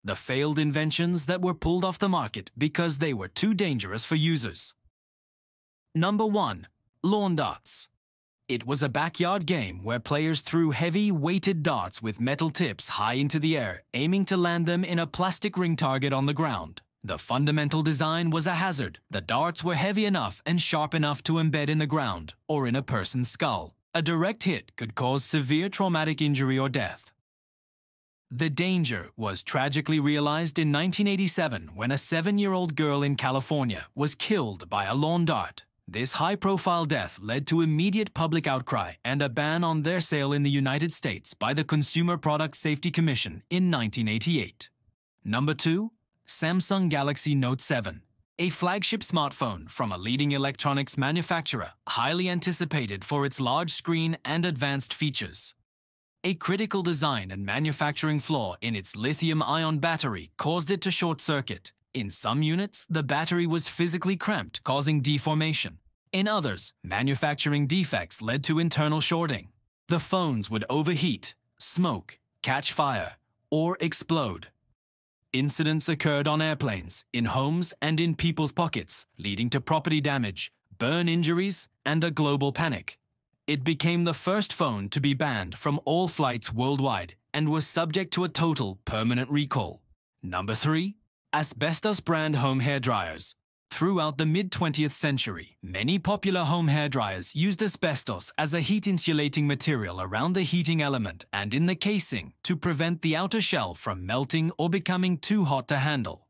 the failed inventions that were pulled off the market because they were too dangerous for users. Number 1. Lawn darts. It was a backyard game where players threw heavy, weighted darts with metal tips high into the air, aiming to land them in a plastic ring target on the ground. The fundamental design was a hazard. The darts were heavy enough and sharp enough to embed in the ground or in a person's skull. A direct hit could cause severe traumatic injury or death. The danger was tragically realized in 1987 when a 7-year-old girl in California was killed by a lawn dart. This high-profile death led to immediate public outcry and a ban on their sale in the United States by the Consumer Product Safety Commission in 1988. Number 2. Samsung Galaxy Note 7. A flagship smartphone from a leading electronics manufacturer, highly anticipated for its large screen and advanced features. A critical design and manufacturing flaw in its lithium-ion battery caused it to short-circuit. In some units, the battery was physically cramped, causing deformation. In others, manufacturing defects led to internal shorting. The phones would overheat, smoke, catch fire, or explode. Incidents occurred on airplanes, in homes, and in people's pockets, leading to property damage, burn injuries, and a global panic. It became the first phone to be banned from all flights worldwide and was subject to a total permanent recall. Number 3. Asbestos brand home hair dryers. Throughout the mid-20th century, many popular home hair dryers used asbestos as a heat-insulating material around the heating element and in the casing to prevent the outer shell from melting or becoming too hot to handle.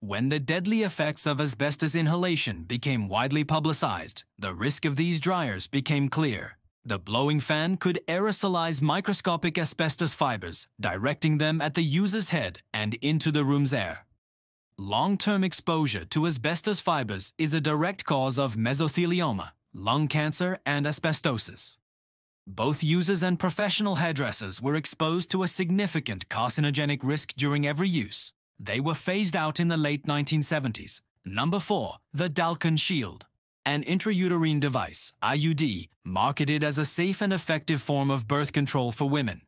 When the deadly effects of asbestos inhalation became widely publicized, the risk of these dryers became clear. The blowing fan could aerosolize microscopic asbestos fibers, directing them at the user's head and into the room's air. Long-term exposure to asbestos fibers is a direct cause of mesothelioma, lung cancer, and asbestosis. Both users and professional hairdressers were exposed to a significant carcinogenic risk during every use. They were phased out in the late 1970s. Number 4. The Dalkon Shield. An intrauterine device, IUD, marketed as a safe and effective form of birth control for women.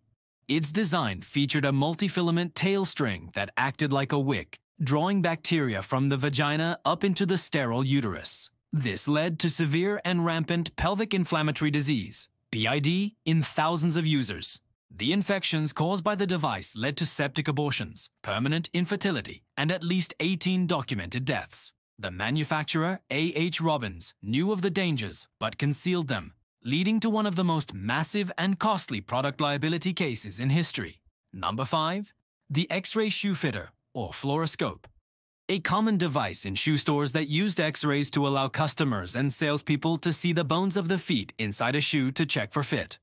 Its design featured a multi-filament tail string that acted like a wick, drawing bacteria from the vagina up into the sterile uterus. This led to severe and rampant pelvic inflammatory disease, PID, in thousands of users. The infections caused by the device led to septic abortions, permanent infertility, and at least 18 documented deaths. The manufacturer, A.H. Robbins, knew of the dangers but concealed them, leading to one of the most massive and costly product liability cases in history. Number 5. The X-ray shoe fitter, or fluoroscope. A common device in shoe stores that used X-rays to allow customers and salespeople to see the bones of the feet inside a shoe to check for fit.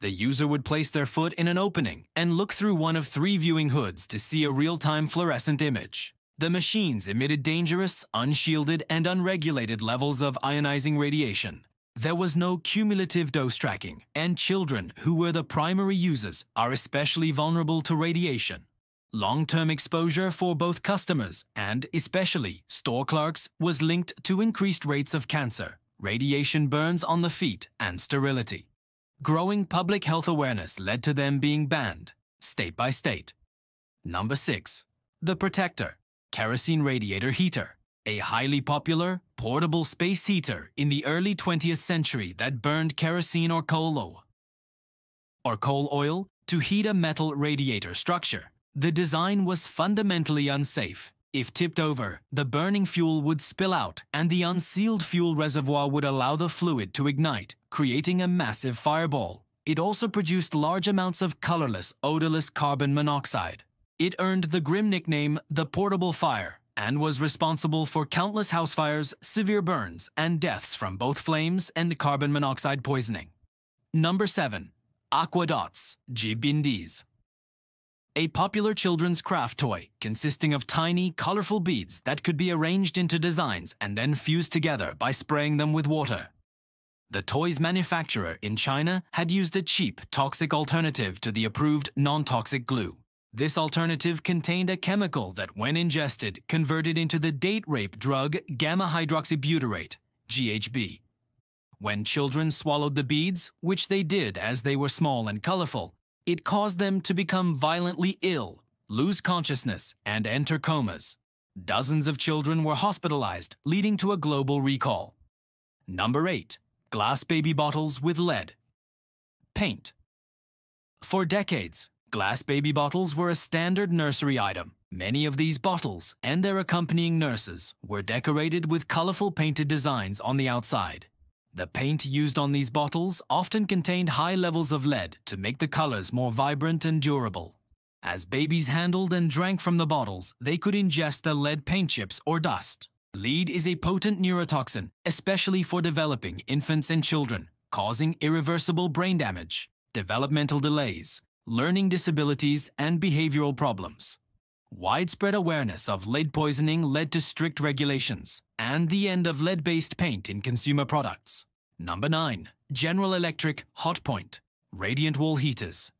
The user would place their foot in an opening and look through one of 3 viewing hoods to see a real-time fluorescent image. The machines emitted dangerous, unshielded, and unregulated levels of ionizing radiation. There was no cumulative dose tracking, and children, who were the primary users, are especially vulnerable to radiation. Long-term exposure for both customers and, especially, store clerks was linked to increased rates of cancer, radiation burns on the feet, and sterility. Growing public health awareness led to them being banned, state by state. Number 6. The Protector, kerosene radiator heater. A highly popular, portable space heater in the early 20th century that burned kerosene or coal oil to heat a metal radiator structure. The design was fundamentally unsafe. If tipped over, the burning fuel would spill out and the unsealed fuel reservoir would allow the fluid to ignite, creating a massive fireball. It also produced large amounts of colorless, odorless carbon monoxide. It earned the grim nickname the Portable Fire and was responsible for countless house fires, severe burns, and deaths from both flames and carbon monoxide poisoning. Number 7. Aqua Dots, Jibindis. A popular children's craft toy consisting of tiny, colorful beads that could be arranged into designs and then fused together by spraying them with water. The toy's manufacturer in China had used a cheap, toxic alternative to the approved non-toxic glue. This alternative contained a chemical that, when ingested, converted into the date rape drug gamma-hydroxybutyrate, GHB. When children swallowed the beads, which they did as they were small and colorful, it caused them to become violently ill, lose consciousness, and enter comas. Dozens of children were hospitalized, leading to a global recall. Number 8. Glass baby bottles with lead. Paint. For decades, glass baby bottles were a standard nursery item. Many of these bottles and their accompanying nurses were decorated with colorful painted designs on the outside. The paint used on these bottles often contained high levels of lead to make the colors more vibrant and durable. As babies handled and drank from the bottles, they could ingest the lead paint chips or dust. Lead is a potent neurotoxin, especially for developing infants and children, causing irreversible brain damage, developmental delays, learning disabilities, and behavioral problems. Widespread awareness of lead poisoning led to strict regulations and the end of lead-based paint in consumer products. Number 9. General Electric Hot Point Radiant Wall Heaters.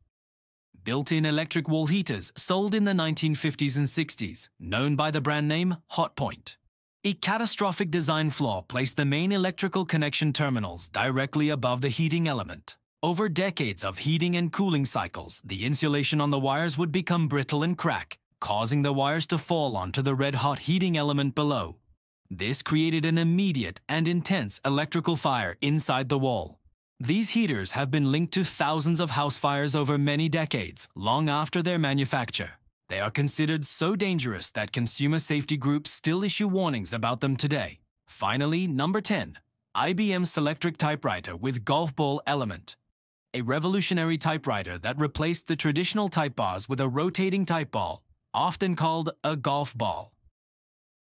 Built-in electric wall heaters sold in the 1950s and 60s, known by the brand name Hot Point. A catastrophic design flaw placed the main electrical connection terminals directly above the heating element. Over decades of heating and cooling cycles, the insulation on the wires would become brittle and crack, causing the wires to fall onto the red-hot heating element below. This created an immediate and intense electrical fire inside the wall. These heaters have been linked to thousands of house fires over many decades, long after their manufacture. They are considered so dangerous that consumer safety groups still issue warnings about them today. Finally, number 10. IBM Selectric Typewriter with Golf Ball Element. A revolutionary typewriter that replaced the traditional type bars with a rotating type ball, often called a golf ball.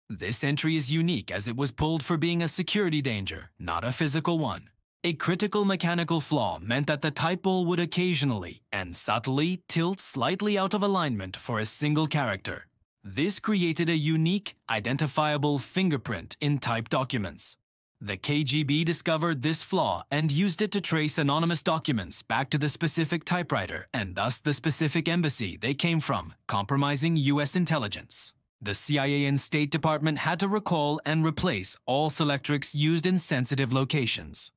This entry is unique as it was pulled for being a security danger, not a physical one. A critical mechanical flaw meant that the type ball would occasionally and subtly tilt slightly out of alignment for a single character. This created a unique, identifiable fingerprint in typed documents. The KGB discovered this flaw and used it to trace anonymous documents back to the specific typewriter and thus the specific embassy they came from, compromising U.S. intelligence. The CIA and State Department had to recall and replace all Selectrics used in sensitive locations.